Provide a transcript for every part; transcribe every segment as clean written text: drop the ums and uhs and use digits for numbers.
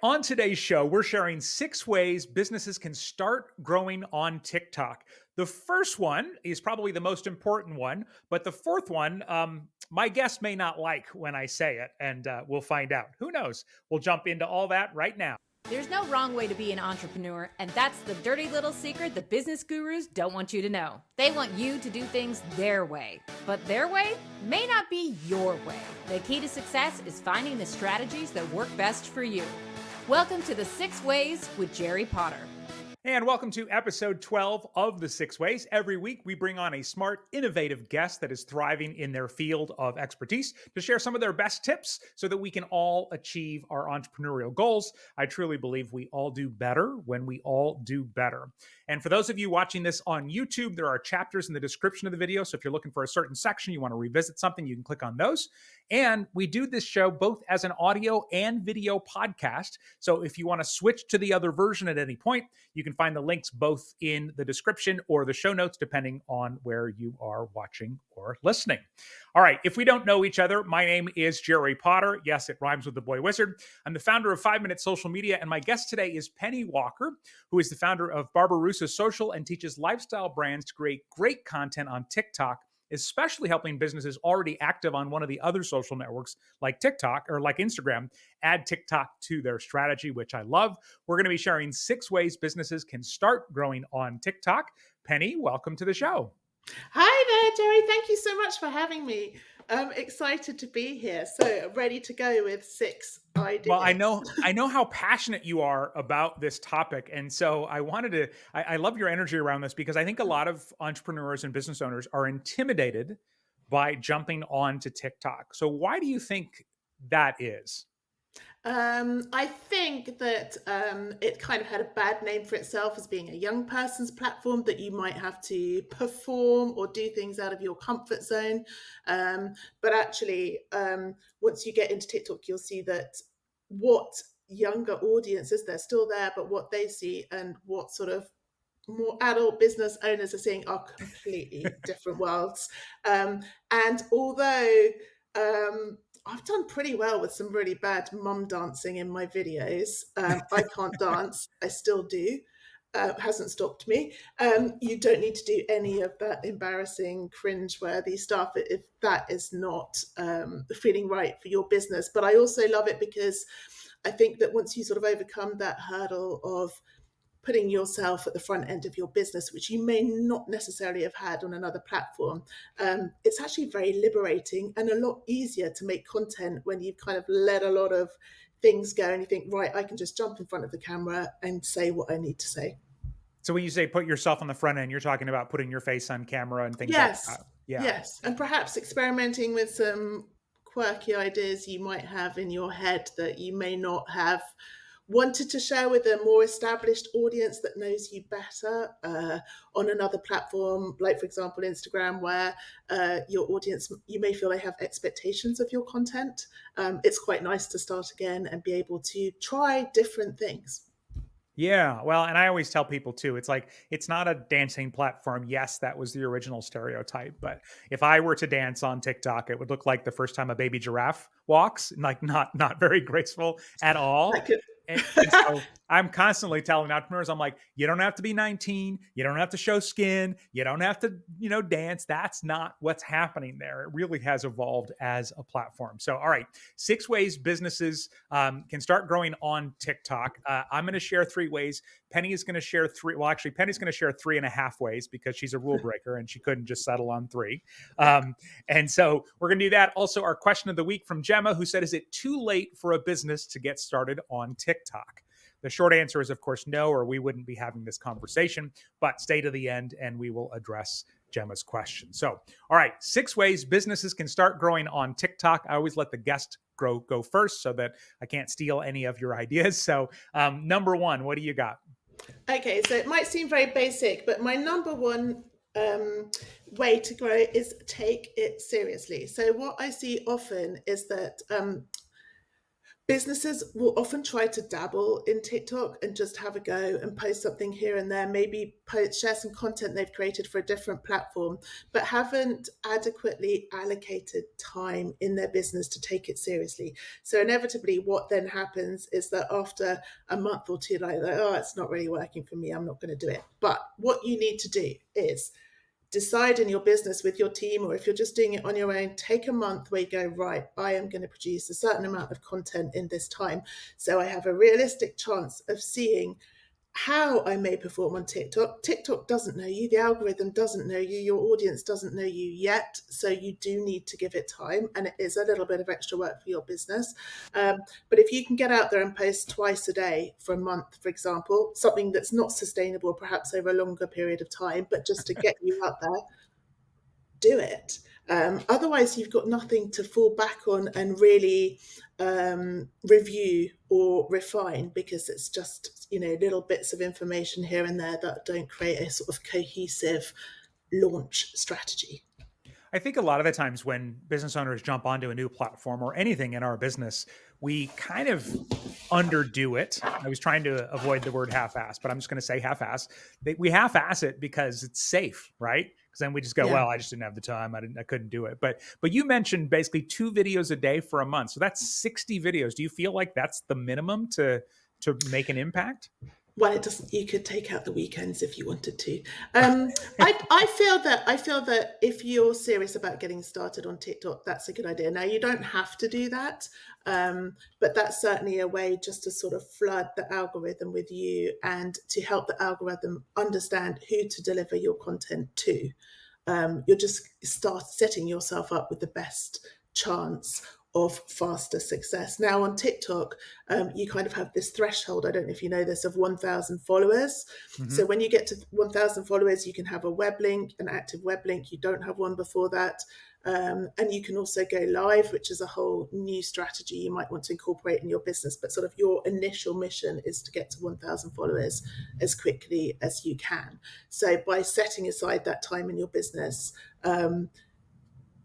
On today's show, we're sharing 6 ways businesses can start growing on TikTok. The first one is probably the most important one, but the fourth one, my guest may not like when I say it, and we'll find out. Who knows? We'll jump into all that right now. There's no wrong way to be an entrepreneur, and that's the dirty little secret the business gurus don't want you to know. They want you to do things their way, but their way may not be your way. The key to success is finding the strategies that work best for you. Welcome to the 6 Ways with Jerry Potter. And welcome to episode 12 of The 6 Ways. Every week, we bring on a smart, innovative guest that is thriving in their field of expertise to share some of their best tips so that we can all achieve our entrepreneurial goals. I truly believe we all do better when we all do better. And for those of you watching this on YouTube, there are chapters in the description of the video. So if you're looking for a certain section, you want to revisit something, you can click on those. And we do this show both as an audio and video podcast. So if you want to switch to the other version at any point, you can find the links both in the description or the show notes, depending on where you are watching or listening. All right, if we don't know each other, my name is Jerry Potter. Yes, it rhymes with the boy wizard. I'm the founder of 5 Minute Social Media, and my guest today is Penny Walker, who is the founder of Barbarossa Social and teaches lifestyle brands to create great content on TikTok, especially helping businesses already active on one of the other social networks like TikTok or like Instagram, add TikTok to their strategy, which I love. We're going to be sharing 6 ways businesses can start growing on TikTok. Penny, welcome to the show. Hi there, Jerry. Thank you so much for having me. I'm excited to be here. So ready to go with 6 ideas. Well, I know how passionate you are about this topic. And so I love your energy around this because I think a lot of entrepreneurs and business owners are intimidated by jumping onto TikTok. So why do you think that is? I think that it kind of had a bad name for itself as being a young person's platform that you might have to perform or do things out of your comfort zone. But actually, once you get into TikTok, you'll see that what younger audiences, they're still there, but what they see and what sort of more adult business owners are seeing are completely different worlds. And although I've done pretty well with some really bad mum dancing in my videos. I can't dance. I still do. Hasn't stopped me. You don't need to do any of that embarrassing, cringe-worthy stuff if that is not feeling right for your business. But I also love it because I think that once you sort of overcome that hurdle of putting yourself at the front end of your business, which you may not necessarily have had on another platform, it's actually very liberating and a lot easier to make content when you've kind of let a lot of things go and you think, right, I can just jump in front of the camera and say what I need to say. So when you say put yourself on the front end, you're talking about putting your face on camera and things like Yes, that. Yeah. yes. And perhaps experimenting with some quirky ideas you might have in your head that you may not have wanted to share with a more established audience that knows you better on another platform, like, for example, Instagram, where your audience, you may feel they have expectations of your content. It's quite nice to start again and be able to try different things. Yeah, well, and I always tell people too, it's like it's not a dancing platform. Yes, that was the original stereotype, but if I were to dance on TikTok, it would look like the first time a baby giraffe walks, like not very graceful at all. That could... And so I'm constantly telling entrepreneurs, I'm like, you don't have to be 19, you don't have to show skin, you don't have to, dance. That's not what's happening there. It really has evolved as a platform. So, all right, 6 ways businesses can start growing on TikTok. I'm going to share 3 ways. Penny is going to share 3. Well, actually, Penny's going to share 3.5 ways because she's a rule breaker and she couldn't just settle on 3. And so we're going to do that. Also, our question of the week from Gemma, who said, is it too late for a business to get started on TikTok? The short answer is, of course, no, or we wouldn't be having this conversation, but stay to the end and we will address Gemma's question. So, all right, 6 ways businesses can start growing on TikTok. I always let the guest go first so that I can't steal any of your ideas. So, number 1, what do you got? Okay, so it might seem very basic, but my number 1 way to grow is take it seriously. So what I see often is that Businesses will often try to dabble in TikTok and just have a go and post something here and there, maybe share some content they've created for a different platform, but haven't adequately allocated time in their business to take it seriously. So inevitably, what then happens is that after a month or two, like, oh, it's not really working for me, I'm not going to do it. But what you need to do is decide in your business with your team, or if you're just doing it on your own, take a month where you go, right, I am going to produce a certain amount of content in this time. So I have a realistic chance of seeing how I may perform on TikTok. TikTok doesn't know you, the algorithm doesn't know you, your audience doesn't know you yet. So you do need to give it time, and it is a little bit of extra work for your business. But if you can get out there and post twice a day for a month, for example, something that's not sustainable, perhaps over a longer period of time, but just to get you out there, do it. Otherwise, you've got nothing to fall back on and really review or refine, because it's just, little bits of information here and there that don't create a sort of cohesive launch strategy. I think a lot of the times when business owners jump onto a new platform or anything in our business, we kind of underdo it. I was trying to avoid the word half-ass, but I'm just going to say half-ass. We half-ass it because it's safe, right? Because then we just go, well, I just didn't have the time. I couldn't do it. But you mentioned basically 2 videos a day for a month. So that's 60 videos. Do you feel like that's the minimum to make an impact? Well, it doesn't. You could take out the weekends if you wanted to. I feel that if you're serious about getting started on TikTok, that's a good idea. Now, you don't have to do that, but that's certainly a way just to sort of flood the algorithm with you and to help the algorithm understand who to deliver your content to. You'll just start setting yourself up with the best chance of faster success. Now on TikTok, you kind of have this threshold, I don't know if you know this, of 1,000 followers. Mm-hmm. So when you get to 1,000 followers, you can have a web link, an active web link. You don't have one before that. And you can also go live, which is a whole new strategy you might want to incorporate in your business. But sort of your initial mission is to get to 1,000 followers as quickly as you can. So by setting aside that time in your business,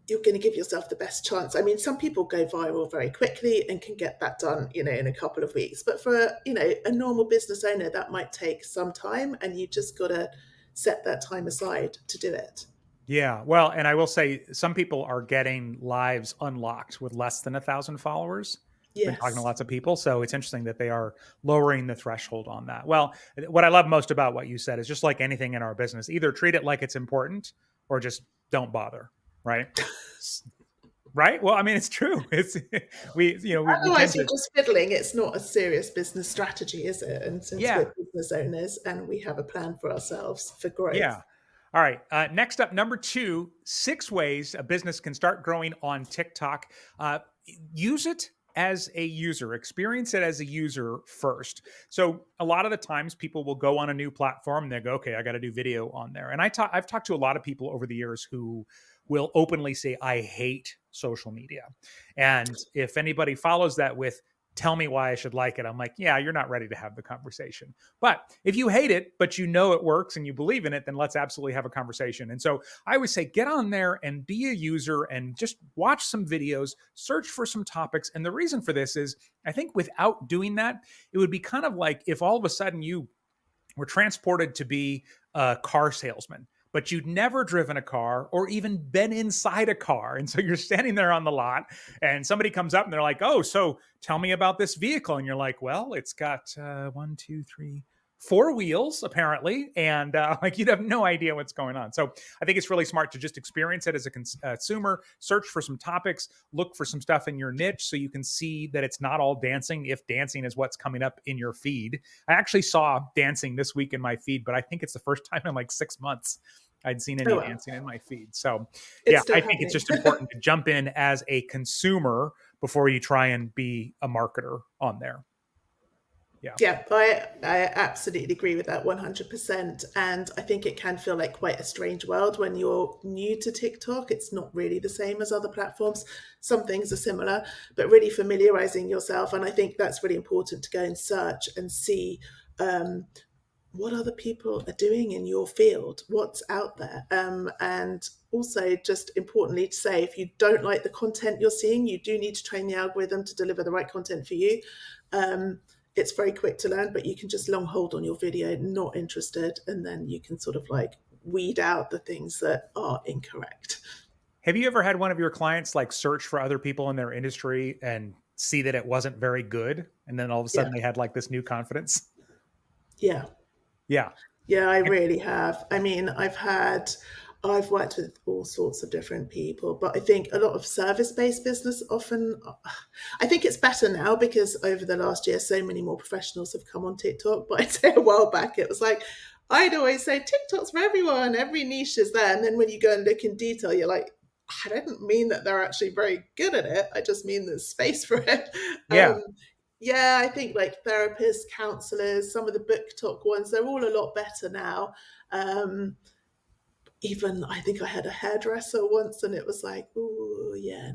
you're going to give yourself the best chance. I mean, some people go viral very quickly and can get that done, in a couple of weeks. But for, a normal business owner, that might take some time, and you just got to set that time aside to do it. Yeah. Well, and I will say some people are getting lives unlocked with less than 1,000 followers. Yes. Been talking to lots of people. So it's interesting that they are lowering the threshold on that. Well, what I love most about what you said is just like anything in our business, either treat it like it's important or just don't bother. Right. Right. Well, I mean, it's true. It's otherwise you're just fiddling. It's not a serious business strategy, is it? And since we're business owners and we have a plan for ourselves for growth. Yeah. All right. Next up, number 2, 6 ways a business can start growing on TikTok. Use it as a user, experience it as a user first. So a lot of the times people will go on a new platform and they go, okay, I got to do video on there. And I've talked to a lot of people over the years who will openly say, I hate social media. And if anybody follows that with, tell me why I should like it, I'm like, yeah, you're not ready to have the conversation. But if you hate it, but you know it works and you believe in it, then let's absolutely have a conversation. And so I would say, get on there and be a user and just watch some videos, search for some topics. And the reason for this is, I think without doing that, it would be kind of like if all of a sudden you were transported to be a car salesman, but you'd never driven a car or even been inside a car. And so you're standing there on the lot and somebody comes up and they're like, oh, so tell me about this vehicle. And you're like, well, it's got 1, 2, 3, 4 wheels, apparently. And you'd have no idea what's going on. So I think it's really smart to just experience it as a consumer, search for some topics, look for some stuff in your niche so you can see that it's not all dancing, if dancing is what's coming up in your feed. I actually saw dancing this week in my feed, but I think it's the first time in like 6 months I'd seen any dancing in my feed. So I think it's just important to jump in as a consumer before you try and be a marketer on there. Yeah, I absolutely agree with that 100%. And I think it can feel like quite a strange world when you're new to TikTok. It's not really the same as other platforms. Some things are similar, but really familiarizing yourself. And I think that's really important to go and search and see what other people are doing in your field, what's out there. And also just importantly to say, if you don't like the content you're seeing, you do need to train the algorithm to deliver the right content for you. It's very quick to learn, but you can just long hold on your video, not interested, and then you can sort of like weed out the things that are incorrect. Have you ever had one of your clients like search for other people in their industry and see that it wasn't very good, and then all of a sudden they had like this new confidence? Yeah. Yeah. Yeah, I really have. I mean, I've worked with all sorts of different people, but I think a lot of service-based business often, I think it's better now because over the last year, so many more professionals have come on TikTok. But I'd say a while back, it was like, I'd always say TikTok's for everyone, every niche is there. And then when you go and look in detail, you're like, I didn't mean that they're actually very good at it. I just mean there's space for it. Yeah. Yeah, I think like therapists, counselors, some of the book talk ones, they're all a lot better now. Even I think I had a hairdresser once and it was like, oh, yeah,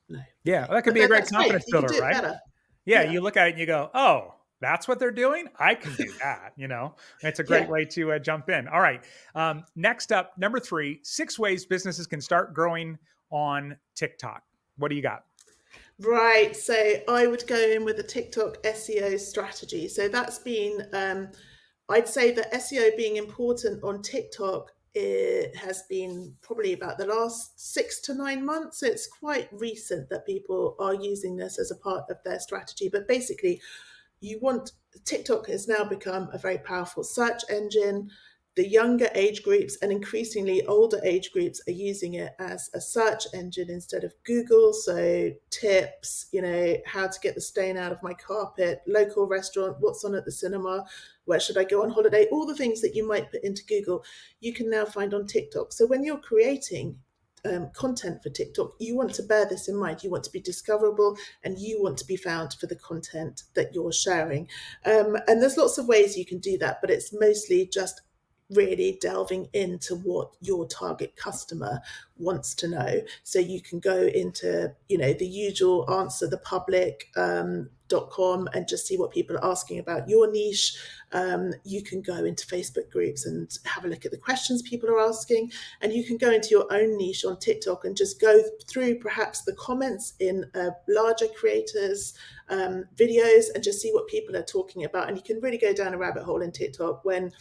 no. Yeah. Well, that could But be a great that's great. confidence You can builder, do it right? better. Yeah. Yeah. You look at it and you go, oh, that's what they're doing. I can do that. It's a great Yeah. way to jump in. All right. Next up, number 3, 6 ways businesses can start growing on TikTok. What do you got? Right. So I would go in with a TikTok SEO strategy. So that's been, I'd say that SEO being important on TikTok, it has been probably about the last 6 to 9 months. It's quite recent that people are using this as a part of their strategy. But basically, TikTok has now become a very powerful search engine. The younger age groups and increasingly older age groups are using it as a search engine instead of Google. So tips, how to get the stain out of my carpet, local restaurant, what's on at the cinema, where should I go on holiday, all the things that you might put into Google, you can now find on TikTok. So when you're creating content for TikTok, you want to bear this in mind. You want to be discoverable and you want to be found for the content that you're sharing. And there's lots of ways you can do that, but it's mostly just really delving into what your target customer wants to know. So you can go into, the usual answer the public.com and just see what people are asking about your niche. You can go into Facebook groups and have a look at the questions people are asking. And you can go into your own niche on TikTok and just go through perhaps the comments in larger creators' videos and just see what people are talking about. And you can really go down a rabbit hole in TikTok when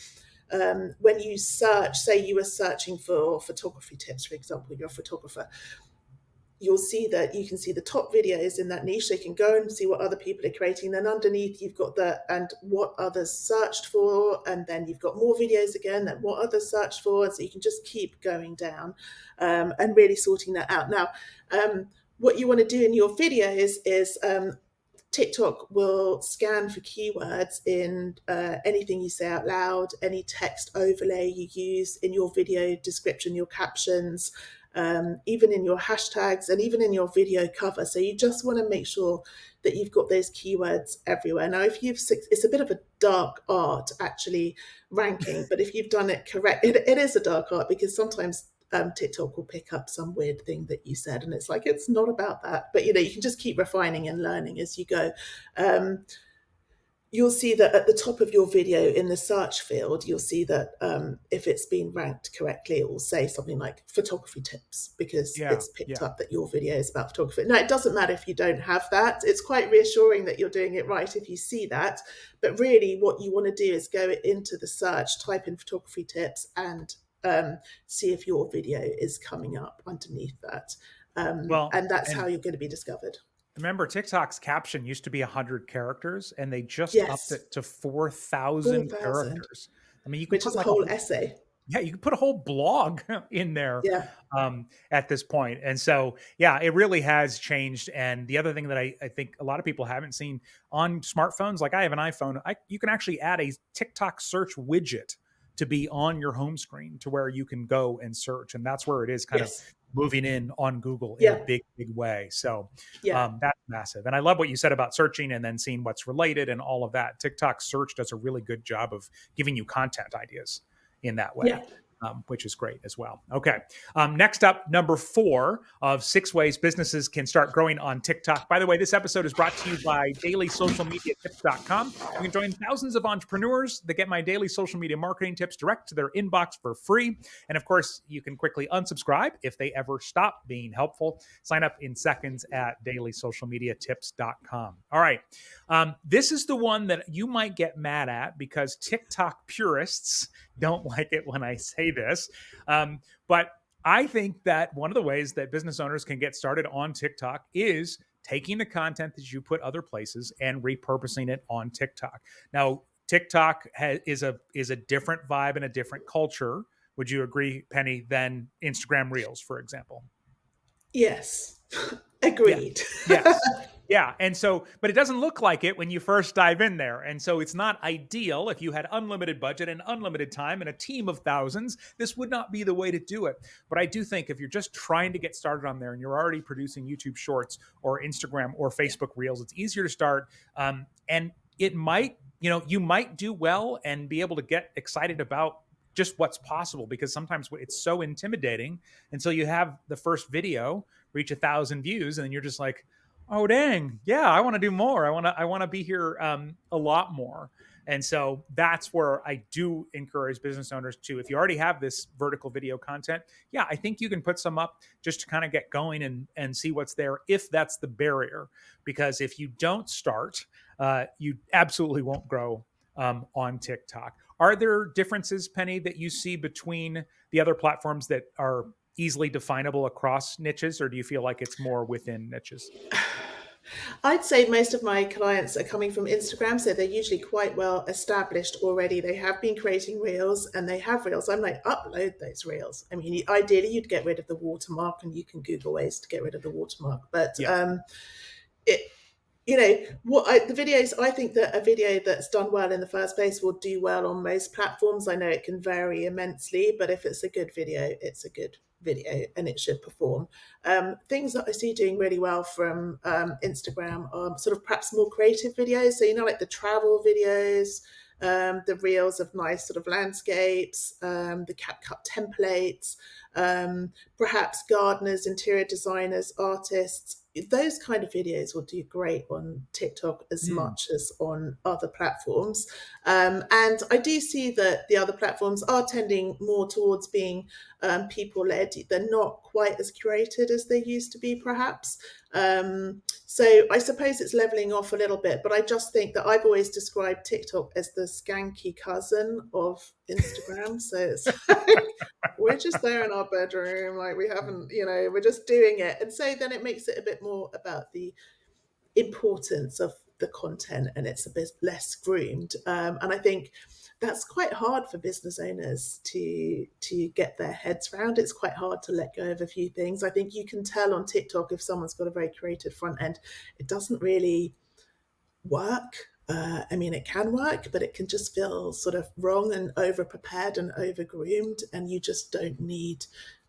you search, say you were searching for photography tips, for example, you're a photographer, you'll see that you can see the top videos in that niche. So you can go and see what other people are creating. Then underneath you've got and what others searched for. And then you've got more videos again and what others searched for. And so you can just keep going down and really sorting that out. Now, what you want to do in your videos is TikTok will scan for keywords in anything you say out loud, any text overlay you use in your video description, your captions, even in your hashtags and even in your video cover. So you just want to make sure that you've got those keywords everywhere. Now, it's a bit of a dark art actually ranking, but if you've done it correct, it is a dark art because sometimes TikTok will pick up some weird thing that you said and it's like, it's not about that, but you can just keep refining and learning as you go. You'll see that at the top of your video in the search field, you'll see that if it's been ranked correctly, it will say something like photography tips because it's picked up that your video is about photography. Now, it doesn't matter if you don't have that. It's quite reassuring that you're doing it right if you see that. But really what you want to do is go into the search, type in photography tips and see if your video is coming up underneath that. And that's how you're going to be discovered. Remember, TikTok's caption used to be 100 characters, and they just upped it to 4,000 characters. I mean, you could put a whole essay. Yeah, you could put a whole blog in there at this point. And so, it really has changed. And the other thing that I think a lot of people haven't seen on smartphones, like I have an iPhone, you can actually add a TikTok search widget to be on your home screen to where you can go and search. And that's where it is kind of moving in on Google in a big, big way. So that's massive. And I love what you said about searching and then seeing what's related and all of that. TikTok search does a really good job of giving you content ideas in that way. which is great as well. Okay. Next up, number 4 of 6 ways businesses can start growing on TikTok. By the way, this episode is brought to you by dailysocialmediatips.com. You can join thousands of entrepreneurs that get my daily social media marketing tips direct to their inbox for free. And of course, you can quickly unsubscribe if they ever stop being helpful. Sign up in seconds at dailysocialmediatips.com. All right. This is the one that you might get mad at because TikTok purists don't like it when I say this. But I think that one of the ways that business owners can get started on TikTok is taking the content that you put other places and repurposing it on TikTok. Now, TikTok is a different vibe and a different culture. Would you agree, Penny, than Instagram Reels, for example? Yes. Agreed. Yes. Yeah. And so, but it doesn't look like it when you first dive in there. And so it's not ideal if you had unlimited budget and unlimited time and a team of thousands. This would not be the way to do it. But I do think if you're just trying to get started on there and you're already producing YouTube Shorts or Instagram or Facebook Reels, it's easier to start. And it might, you might do well and be able to get excited about just what's possible, because sometimes it's so intimidating until you have the first video reach 1,000 views and then you're just like, oh dang, yeah, I want to do more. I want to be here a lot more. And so that's where I do encourage business owners to, if you already have this vertical video content, yeah, I think you can put some up just to kind of get going and see what's there, if that's the barrier. Because if you don't start, you absolutely won't grow on TikTok. Are there differences, Penny, that you see between the other platforms that are easily definable across niches, or do you feel like it's more within niches? I'd say most of my clients are coming from Instagram, so they're usually quite well established already. They have been creating reels and they have reels. I'm like, upload those reels. I mean, ideally you'd get rid of the watermark, and you can Google ways to get rid of the watermark. But the videos, I think that a video that's done well in the first place will do well on most platforms. I know it can vary immensely, but if it's a good video, it's a good video and it should perform. Things that I see doing really well from Instagram are sort of perhaps more creative videos. So, like the travel videos, the reels of nice sort of landscapes, the CapCut templates, perhaps gardeners, interior designers, artists. Those kind of videos will do great on TikTok as much as on other platforms. And I do see that the other platforms are tending more towards being people-led. They're not quite as curated as they used to be, perhaps. So I suppose it's leveling off a little bit, but I just think that I've always described TikTok as the skanky cousin of Instagram. So it's we're just there in our bedroom, like we haven't, we're just doing it. And so then it makes it a bit more about the importance of the content, and it's a bit less groomed. And I think that's quite hard for business owners to get their heads around. It's quite hard to let go of a few things. I think you can tell on TikTok if someone's got a very creative front end. It doesn't really work. I mean, it can work, but it can just feel sort of wrong and over prepared and over groomed, and you just don't need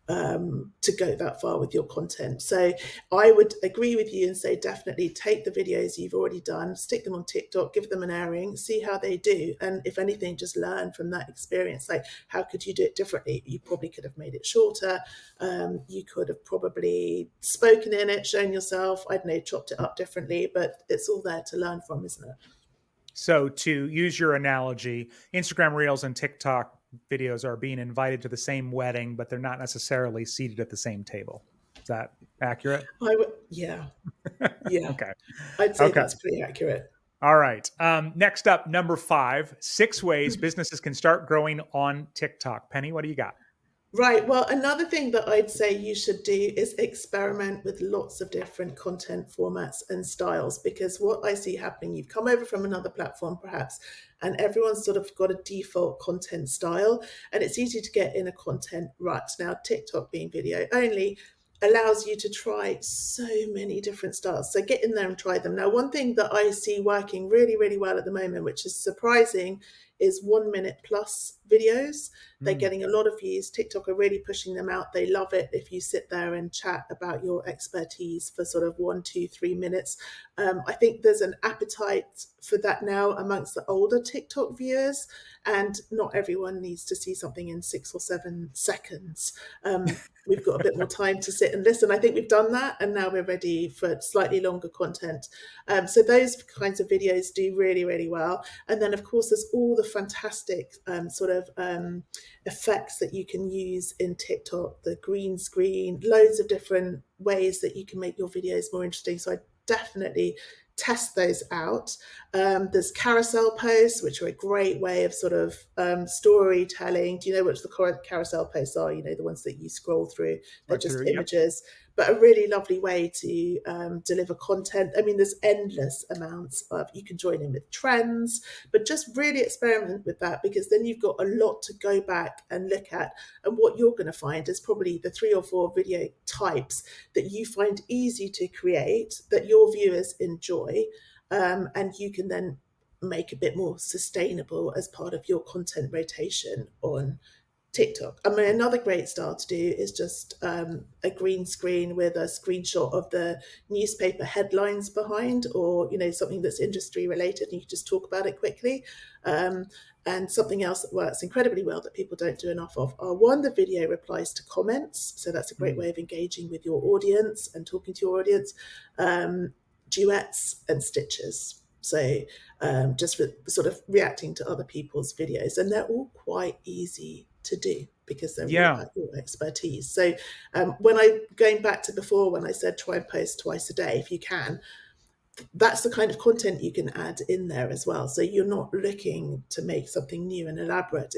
to go that far with your content. So I would agree with you and say definitely take the videos you've already done, stick them on TikTok, give them an airing, see how they do, and if anything, just learn from that experience. Like, how could you do it differently? You probably could have made it shorter. You could have probably spoken in it, shown yourself, I don't know, chopped it up differently, but it's all there to learn from, isn't it? So to use your analogy, Instagram Reels and TikTok videos are being invited to the same wedding, but they're not necessarily seated at the same table. Is that accurate? Yeah. Okay. I'd say that's pretty accurate. All right. Next up, number 5, 6 ways businesses can start growing on TikTok. Penny, what do you got? Right. Well, another thing that I'd say you should do is experiment with lots of different content formats and styles, because what I see happening, you've come over from another platform perhaps, and everyone's sort of got a default content style, and it's easy to get in a content rut. Now, TikTok being video only allows you to try so many different styles. So get in there and try them. Now, one thing that I see working really, really well at the moment, which is surprising, is 1 minute plus videos. They're Mm. getting a lot of views. TikTok are really pushing them out. They love it if you sit there and chat about your expertise for sort of 1, 2, 3 minutes. I think there's an appetite for that now amongst the older TikTok viewers, and not everyone needs to see something in 6 or 7 seconds. We've got a bit more time to sit and listen. I think we've done that, and now we're ready for slightly longer content. So those kinds of videos do really, really well. And then, of course, there's all the fantastic effects that you can use in TikTok, the green screen, loads of different ways that you can make your videos more interesting. So I definitely test those out. There's carousel posts, which are a great way of sort of storytelling. Do you know which the carousel posts are? You know, the ones that you scroll through. They're Right just through, yep. images, but a really lovely way to deliver content. I mean, there's endless amounts of, you can join in with trends, but just really experiment with that, because then you've got a lot to go back and look at. And what you're going to find is probably the 3 or 4 video types that you find easy to create, that your viewers enjoy, and you can then make a bit more sustainable as part of your content rotation on TikTok. I mean, another great style to do is just a green screen with a screenshot of the newspaper headlines behind, or, you know, something that's industry related, and you can just talk about it quickly. And something else that works incredibly well that people don't do enough of are, one, the video replies to comments. So that's a great way of engaging with your audience and talking to your audience. Duets and stitches. So just sort of reacting to other people's videos. And they're all quite easy to do because they're all about your expertise. So when I, going back to before when I said try and post twice a day if you can, that's the kind of content you can add in there as well. So you're not looking to make something new and elaborate.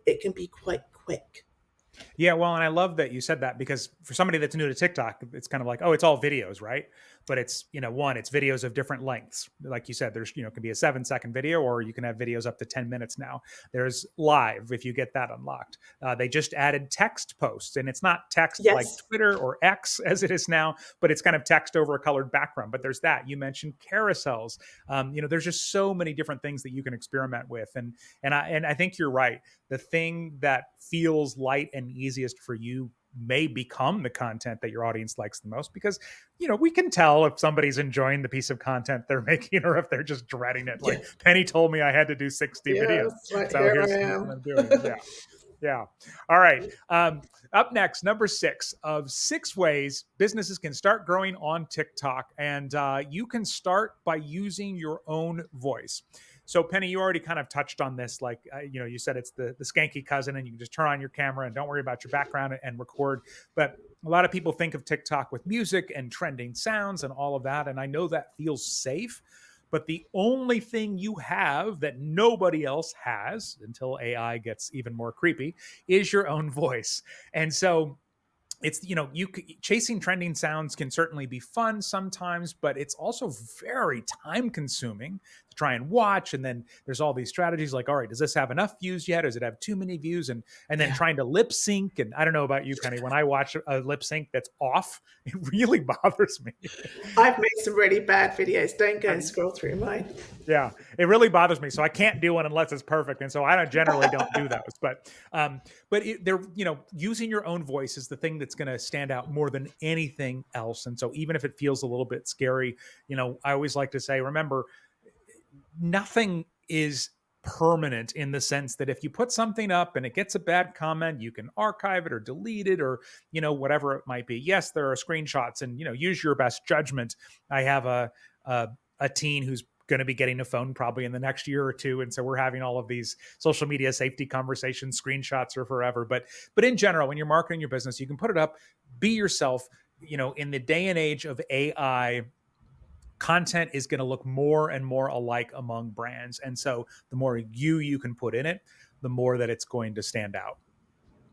It can be quite quick. Yeah, well, and I love that you said that, because for somebody that's new to TikTok, it's kind of like, oh, it's all videos, right? But it's, you know, one, it's videos of different lengths. Like you said, there's, you know, it can be a 7-second video, or you can have videos up to 10 minutes now. There's live, if you get that unlocked. They just added text posts, and it's not text like Twitter or X as it is now, but it's kind of text over a colored background. But there's that. You mentioned carousels. You know, there's just so many different things that you can experiment with. And I think you're right. The thing that feels light and easiest for you may become the content that your audience likes the most, because, you know, we can tell if somebody's enjoying the piece of content they're making or if they're just dreading it. Like Penny told me I had to do 60 videos. Right, so here here's I am. what I'm doing. Yeah. All right. Up next, number 6 of 6 ways businesses can start growing on TikTok. And you can start by using your own voice. So Penny, you already kind of touched on this. Like, you know, you said it's the skanky cousin, and you can just turn on your camera and don't worry about your background and record. But a lot of people think of TikTok with music and trending sounds and all of that. And I know that feels safe. But the only thing you have that nobody else has, until AI gets even more creepy, is your own voice. And so it's, you know, chasing trending sounds can certainly be fun sometimes, but it's also very time consuming to try and watch. And then there's all these strategies like, all right, does this have enough views yet? Or does it have too many views? And then trying to lip sync. And I don't know about you, Penny, when I watch a lip sync that's off, it really bothers me. I've made some really bad videos. Don't go and scroll through mine. Yeah, it really bothers me. So I can't do one unless it's perfect. And so I generally don't do those. But they're, you know, using your own voice is the thing that's going to stand out more than anything else. And so even if it feels a little bit scary, you know, I always like to say, remember, nothing is permanent, in the sense that if you put something up and it gets a bad comment, you can archive it or delete it, or, you know, whatever it might be. Yes, there are screenshots, and, you know, use your best judgment. I have a teen who's going to be getting a phone probably in the next year or two. And so we're having all of these social media safety conversations. Screenshots are forever. But in general, when you're marketing your business, you can put it up, be yourself. You know, in the day and age of AI, content is going to look more and more alike among brands. And so the more you can put in it, the more that it's going to stand out.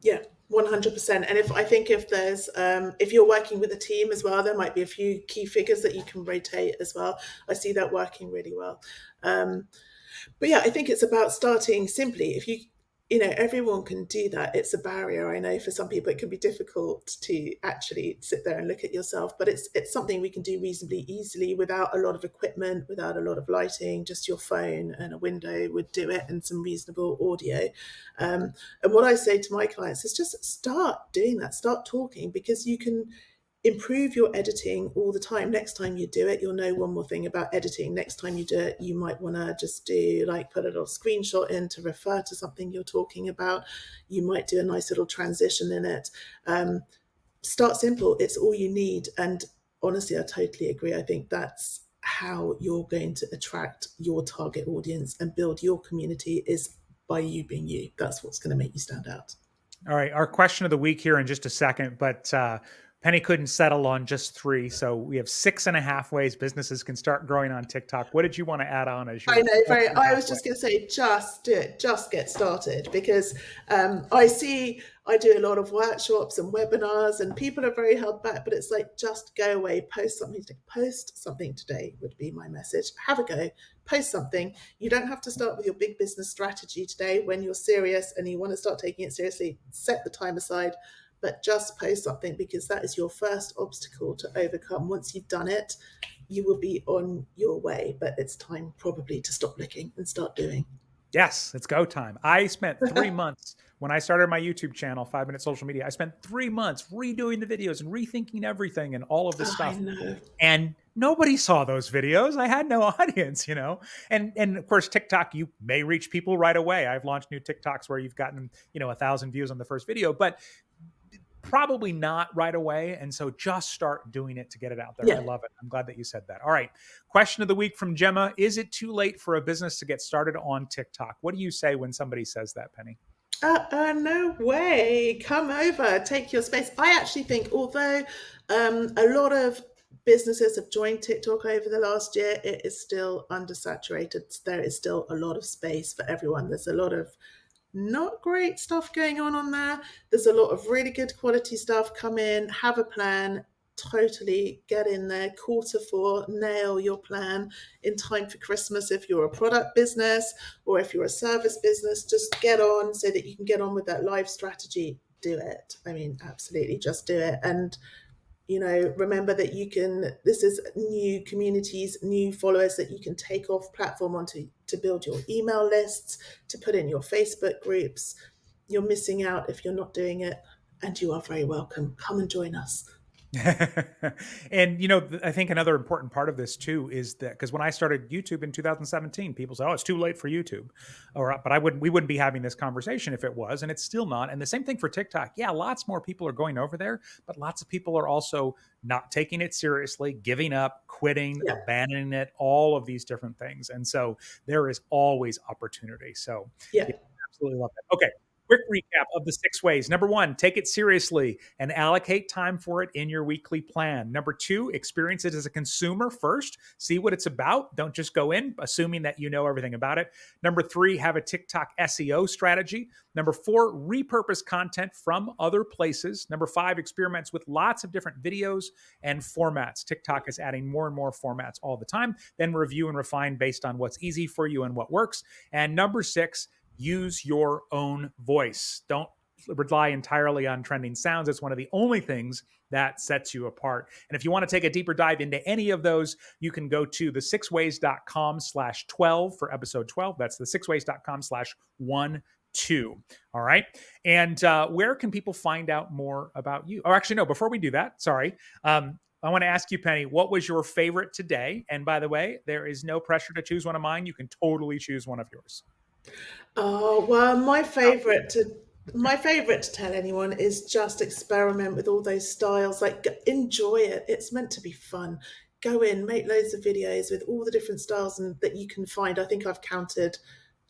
Yeah, 100%. And if there's if you're working with a team as well, there might be a few key figures that you can rotate as well. I see that working really well. But yeah, I think it's about starting simply. everyone can do that. It's a barrier. I know for some people it can be difficult to actually sit there and look at yourself, but it's something we can do reasonably easily without a lot of equipment, without a lot of lighting. Just your phone and a window would do it, and some reasonable audio. And what I say to my clients is just start doing that, start talking, because you can improve your editing all the time. Next time you do it, you'll know one more thing about editing. Next time you do it, you might want to just do put a little screenshot in to refer to something you're talking about. You might do a nice little transition in it. Start simple. It's all you need. And honestly, I totally agree. I think that's how you're going to attract your target audience and build your community, is by you being you. That's what's going to make you stand out. All right, our question of the week here in just a second, but Penny couldn't settle on just 3, so we have 6.5 ways businesses can start growing on TikTok. What did you want to add on as your? I know, I was just going to say, just do it, just get started, because I do a lot of workshops and webinars, and people are very held back, but it's like, just go away, post something today would be my message. Have a go, post something. You don't have to start with your big business strategy today. When you're serious and you want to start taking it seriously, set the time aside, but just post something, because that is your first obstacle to overcome. Once you've done it, you will be on your way, but it's time probably to stop looking and start doing. Yes, it's go time. I spent 3 months when I started my YouTube channel, 5 Minute Social Media. I spent 3 months redoing the videos and rethinking everything and all of this stuff. And nobody saw those videos. I had no audience, and of course, TikTok, you may reach people right away. I've launched new TikToks where you've gotten, 1,000 views on the first video, but probably not right away. And so just start doing it to get it out there. Yeah. I love it. I'm glad that you said that. All right. Question of the week from Gemma. Is it too late for a business to get started on TikTok? What do you say when somebody says that, Penny? No way. Come over, take your space. I actually think, although a lot of businesses have joined TikTok over the last year, it is still undersaturated. There is still a lot of space for everyone. There's a lot of not great stuff going on there. There's a lot of really good quality stuff. Come in, have a plan, totally get in there. Q4, nail your plan in time for Christmas. If you're a product business or if you're a service business, just get on so that you can get on with that live strategy. Do it. I mean, absolutely, just do it. And remember that this is new communities, new followers that you can take off platform onto to build your email lists, to put in your Facebook groups. You're missing out if you're not doing it, and you are very welcome. Come and join us. And, I think another important part of this too is that, because when I started YouTube in 2017, people say, oh, it's too late for YouTube, but we wouldn't be having this conversation if it was, and it's still not. And the same thing for TikTok. Yeah, lots more people are going over there, but lots of people are also not taking it seriously, giving up, quitting, abandoning it, all of these different things. And so there is always opportunity. So yeah, absolutely love that. Okay. Quick recap of the 6 ways. Number 1, take it seriously and allocate time for it in your weekly plan. Number 2, experience it as a consumer first. See what it's about. Don't just go in assuming that you know everything about it. Number 3, have a TikTok SEO strategy. Number 4, repurpose content from other places. Number 5, experiments with lots of different videos and formats. TikTok is adding more and more formats all the time. Then review and refine based on what's easy for you and what works. And number 6, use your own voice. Don't rely entirely on trending sounds. It's one of the only things that sets you apart. And if you want to take a deeper dive into any of those, you can go to the6ways.com/12 for episode 12. That's the6ways.com/12. All right. And where can people find out more about you? Oh, actually, no, before we do that, sorry. I want to ask you, Penny, what was your favorite today? And by the way, there is no pressure to choose one of mine. You can totally choose one of yours. Oh, well, my favorite to tell anyone is just experiment with all those styles. Like, enjoy it. It's meant to be fun. Go in, make loads of videos with all the different styles that you can find. I think I've counted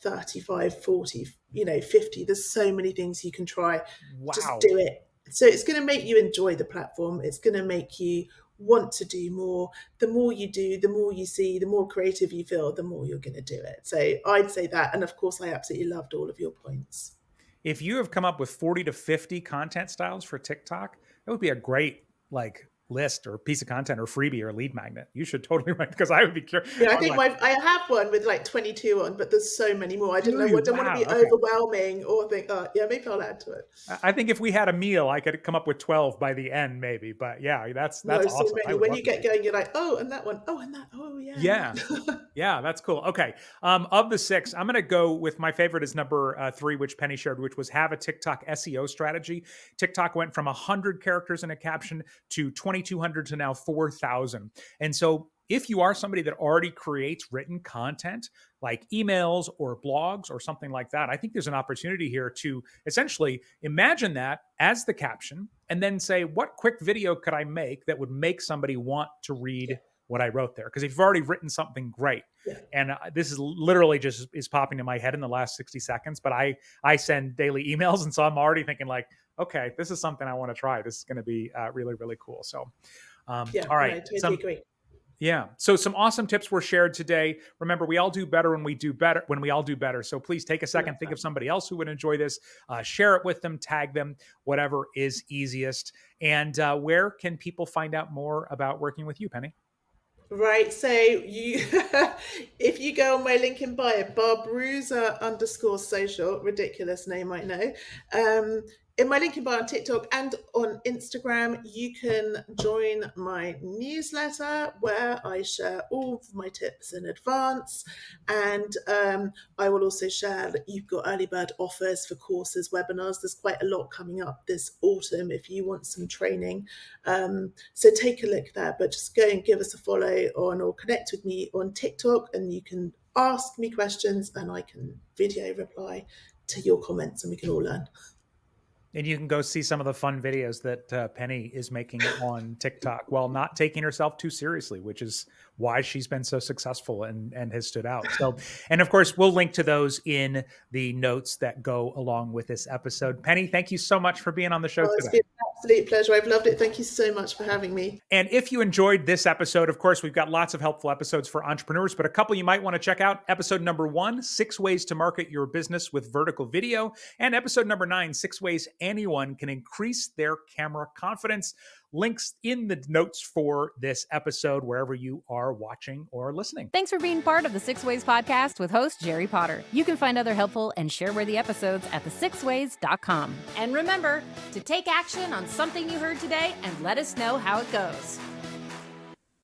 35, 40, 50. There's so many things you can try. Wow. Just do it. So it's going to make you enjoy the platform. It's going to make you want to do more. The more you do, the more you see, the more creative you feel, the more you're going to do it. So I'd say that. And of course, I absolutely loved all of your points. If you have come up with 40 to 50 content styles for TikTok, that would be a great list or piece of content or freebie or lead magnet. You should totally write, because I would be curious. Yeah, I think I have one with like 22 on, but there's so many more. I don't know. I don't want to be Okay. overwhelming or think, oh, yeah, maybe I'll add to it. I think if we had a meal, I could come up with 12 by the end, maybe. But yeah, that's No, so awesome. many. When you get going, you're like, oh, and that one. Oh, and that. Oh, yeah. Yeah. Yeah, that's cool. Okay. Of the 6, I'm going to go with my favorite is number 3, which Penny shared, which was have a TikTok SEO strategy. TikTok went from 100 characters in a caption to 2,200 to now 4,000. And so if you are somebody that already creates written content like emails or blogs or something like that, I think there's an opportunity here to essentially imagine that as the caption and then say, what quick video could I make that would make somebody want to read what I wrote there? Because if you've already written something great, and this is literally just is popping in my head in the last 60 seconds, but I send daily emails. And so I'm already thinking like, okay, this is something I want to try. This is going to be really, really cool. So, all right. I totally agree. Yeah. So some awesome tips were shared today. Remember, we all do better when we all do better. So please take a second, think of somebody else who would enjoy this, share it with them, tag them, whatever is easiest. And where can people find out more about working with you, Penny? Right. So you, if you go on my link in bio, Barbruza_social, ridiculous name, I know. In my link in bio on TikTok and on Instagram, you can join my newsletter where I share all of my tips in advance. And I will also share that you've got early bird offers for courses, webinars. There's quite a lot coming up this autumn if you want some training. So take a look there, but just go and give us a follow on or connect with me on TikTok, and you can ask me questions and I can video reply to your comments and we can all learn. And you can go see some of the fun videos that Penny is making on TikTok while not taking herself too seriously, which is why she's been so successful and has stood out. So, and of course, we'll link to those in the notes that go along with this episode. Penny, thank you so much for being on the show today. It's been an absolute pleasure. I've loved it. Thank you so much for having me. And if you enjoyed this episode, of course, we've got lots of helpful episodes for entrepreneurs, but a couple you might want to check out. Episode number 1, 6 ways to market your business with vertical video. And episode number 9, 6 ways anyone can increase their camera confidence. Links in the notes for this episode, wherever you are watching or listening. Thanks for being part of the 6 Ways podcast with host Jerry Potter. You can find other helpful and share-worthy episodes at the6ways.com. And remember to take action on something you heard today and let us know how it goes.